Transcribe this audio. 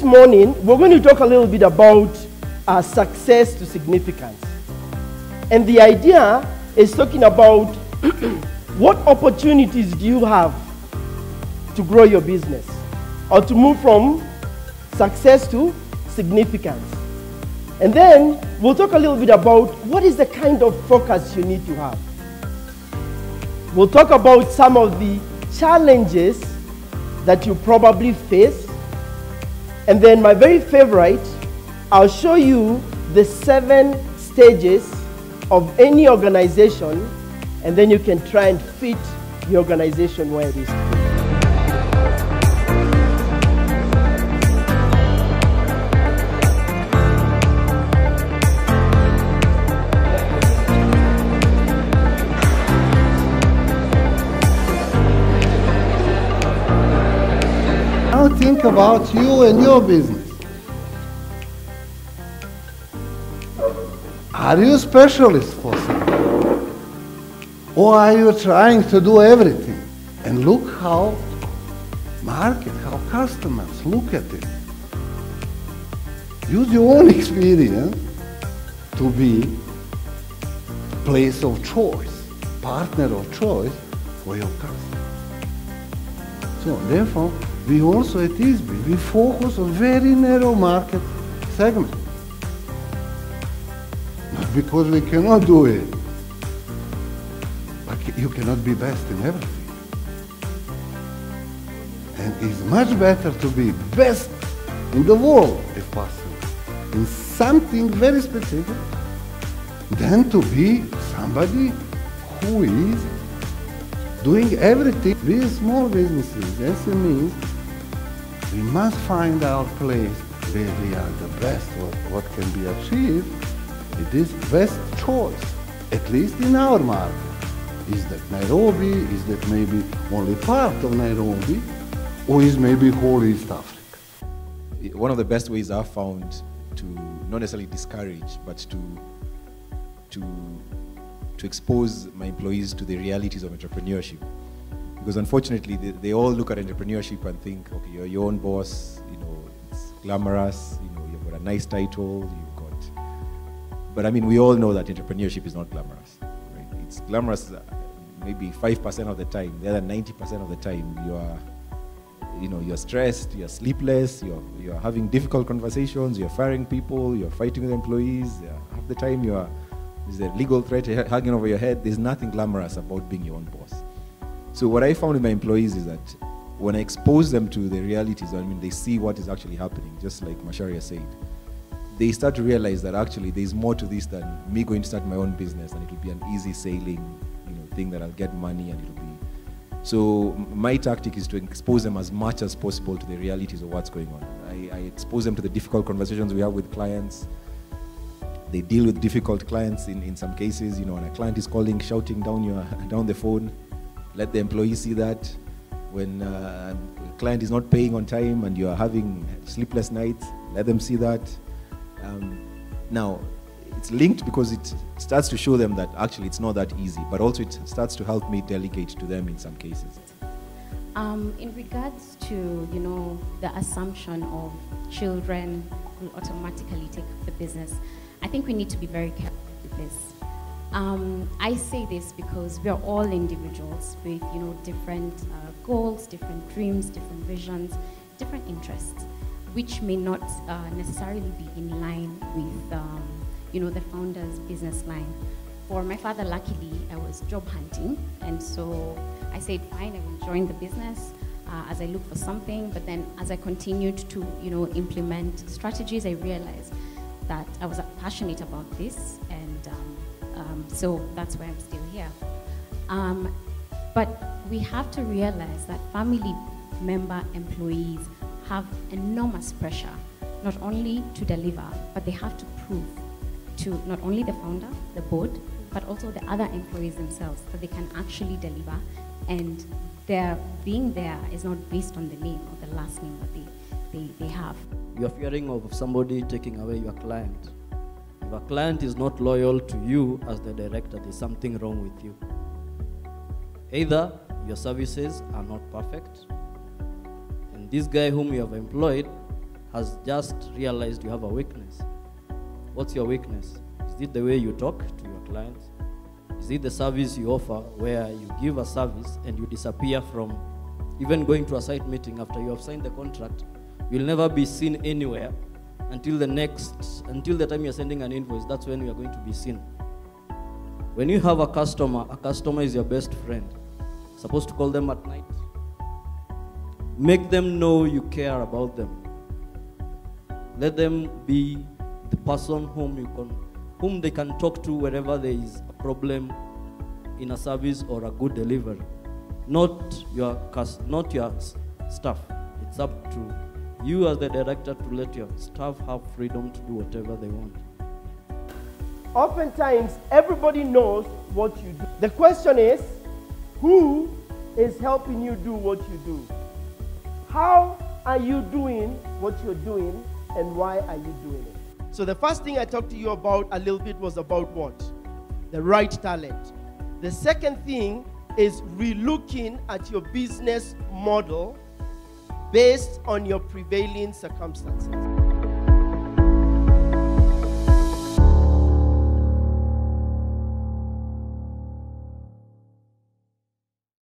this morning, we're going to talk a little bit about success to significance. And the idea is talking about what opportunities do you have to grow your business or to move from success to significance. And then we'll talk a little bit about what is the kind of focus you need to have. We'll talk about some of the challenges that you probably face. And then my very favorite, I'll show you the 7 stages of any organization, and then you can try and fit the organization where it is. Now think about you and your business. Are you a specialist for something? Or are you trying to do everything? And look how market, how customers look at it. Use your own experience to be place of choice, partner of choice for your customer. So therefore, we also at ISBI, we focus on very narrow market segment. Not because we cannot do it, but you cannot be best in everything. And it's much better to be best in the world, if possible, in something very specific, than to be somebody who is doing everything. We small businesses, SMEs, we must find our place where we are the best, what can be achieved. It is best choice, at least in our market. Is that Nairobi? Is that maybe only part of Nairobi? Or is maybe whole East Africa? One of the best ways I've found to not necessarily discourage, but to expose my employees to the realities of entrepreneurship. Because unfortunately, they all look at entrepreneurship and think, okay, you're your own boss, you know, it's glamorous, you know, you've got a nice title, you've got... But I mean, we all know that entrepreneurship is not glamorous, right? It's glamorous maybe 5% of the time. The other 90% of the time, you're stressed, you're sleepless, you're having difficult conversations, you're firing people, you're fighting with employees. Half the time, there's a legal threat hanging over your head. There's nothing glamorous about being your own boss. So what I found with my employees is that when I expose them to the realities, I mean, they see what is actually happening, just like Masharia said. They start to realize that actually there's more to this than me going to start my own business, and it will be an easy sailing, thing that I'll get money and it'll be. So my tactic is to expose them as much as possible to the realities of what's going on. I expose them to the difficult conversations we have with clients. They deal with difficult clients in some cases, when a client is calling, shouting down the phone. Let the employee see that. When a client is not paying on time and you are having sleepless nights, let them see that. Now, it's linked because it starts to show them that actually it's not that easy, but also it starts to help me delegate to them in some cases. In regards to, the assumption of children will automatically take up the business, I think we need to be very careful with this. I say this because we are all individuals with, different goals, different dreams, different visions, different interests, which may not necessarily be in line with, the founder's business line. For my father, luckily, I was job hunting, and so I said, fine, I will join the business as I look for something. But then as I continued to, implement strategies, I realized that I was passionate about this, and so that's why I'm still here. But we have to realize that family member employees have enormous pressure, not only to deliver, but they have to prove to not only the founder, the board, but also the other employees themselves that they can actually deliver, and their being there is not based on the name or the last name that they have. You're fearing of somebody taking away your client. If a client is not loyal to you as the director, there's something wrong with you. Either your services are not perfect, and this guy whom you have employed has just realized you have a weakness. What's your weakness? Is it the way you talk to your clients? Is it the service you offer where you give a service and you disappear from even going to a site meeting after you have signed the contract? You'll never be seen anywhere until the time you're sending an invoice. That's when you are going to be seen. When you have a customer is your best friend. Supposed to call them at night. Make them know you care about them. Let them be the person whom they can talk to wherever there is a problem in a service or a good delivery. Not your staff. It's up to you as the director to let your staff have freedom to do whatever they want. Oftentimes, everybody knows what you do. The question is, who is helping you do what you do? How are you doing what you're doing, and why are you doing it? So the first thing I talked to you about a little bit was about what? The right talent. The second thing is relooking at your business model based on your prevailing circumstances.